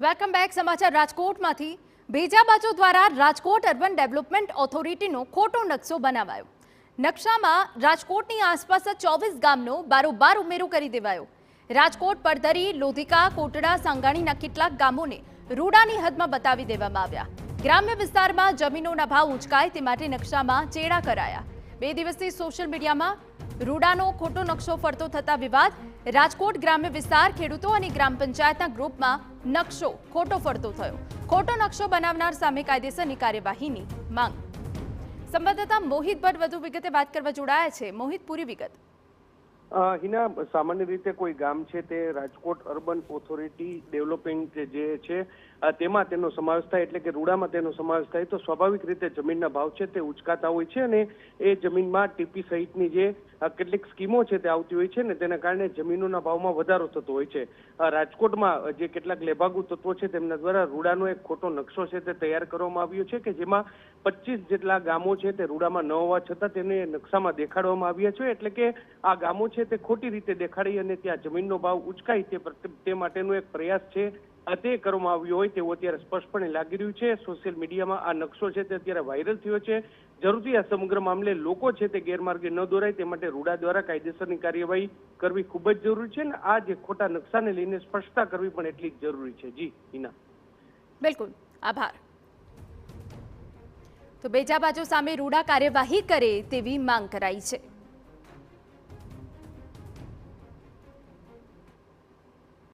Welcome back. સમાચાર રાજકોટમાંથી. ભેજાબાજો દ્વારા Rajkot urban development ઓથોરિટીનો ખોટો નકશો બનાવાયો. નકશામાં રાજકોટની આસપાસ 24 ગામનો બારોબાર ઉમેરો કરી દેવાયો. રાજકોટ, પડધરી, લોધિકા, કોટડા, સાંગાણીના કેટલાક ગામોને રૂડાની હદમાં બતાવી દેવામાં આવ્યા. ગ્રામ્ય વિસ્તારમાં જમીનોના ભાવ ઉંચકાય તે માટે નકશામાં ચેડા કરાયા. 2 દિવસથી સોશિયલ મીડિયામાં રૂડાનો ખોટો નકશો ફરતો થતા વિવાદ. રાજકોટ ગ્રામ્ય વિસ્તાર, ખેડૂતો અને ગ્રામ પંચાયતના ગ્રુપમાં નકશો ખોટો ફરતો થયો. ખોટો નકશો બનાવનાર સામે કાયદેસરની કાર્યવાહીની માંગ. સંવાદદાતા મોહિત ભટ્ટ વધુ વિગતે વાત કરવા જોડાયા છે. મોહિત, પૂરી વિગત. હિના, સામાન્ય રીતે કોઈ ગામ છે તે રાજકોટ અર્બન ઓથોરિટી ડેવલપમેન્ટ જે છે તેમાં તેનો સમાવેશ થાય, એટલે કે રૂડામાં તેનો સમાવેશ થાય તો સ્વાભાવિક રીતે જમીનના ભાવ છે તે ઉચકાતા હોય છે અને એ જમીનમાં ટીપી સહિતની જે કેટલીક સ્કીમો છે તે આવતી હોય છે ને તેના કારણે જમીનોના ભાવમાં વધારો થતો હોય છે. રાજકોટમાં જે કેટલાક લેભાગુ તત્વો છે તેમના દ્વારા રૂડાનો એક ખોટો નકશો છે તે તૈયાર કરવામાં આવ્યો છે કે જેમાં 25 જેટલા ગામો છે તે રૂડામાં ન હોવા છતાં તેને નકશામાં દેખાડવામાં આવ્યા છે. એટલે કે આ ગામો છે તે ખોટી રીતે દેખાડી અને ત્યાં જમીનનો ભાવ ઉચકાય તે માટેનો એક પ્રયાસ છે તે કરવામાં આવ્યો હોય તેવું અત્યારે સ્પષ્ટપણે લાગી રહ્યું છે. સોશિયલ મીડિયામાં આ નકશો છે તે અત્યારે વાયરલ થયો છે. જરૂરી આ સમગ્ર મામલે લોકો છે તે ગેરમાર્ગે ન દોરાય તે માટે રૂડા દ્વારા કાયદેસરની કાર્યવાહી કરવી ખૂબ જ જરૂરી છે અને આ જે ખોટા નકશાને લઈને સ્પષ્ટતા કરવી પણ એટલી જ જરૂરી છે. જી હિના. બિલકુલ, આભાર. તો ભેજાબાજો સામે રૂડા કાર્યવાહી કરે તેવી માંગ કરાઈ છે.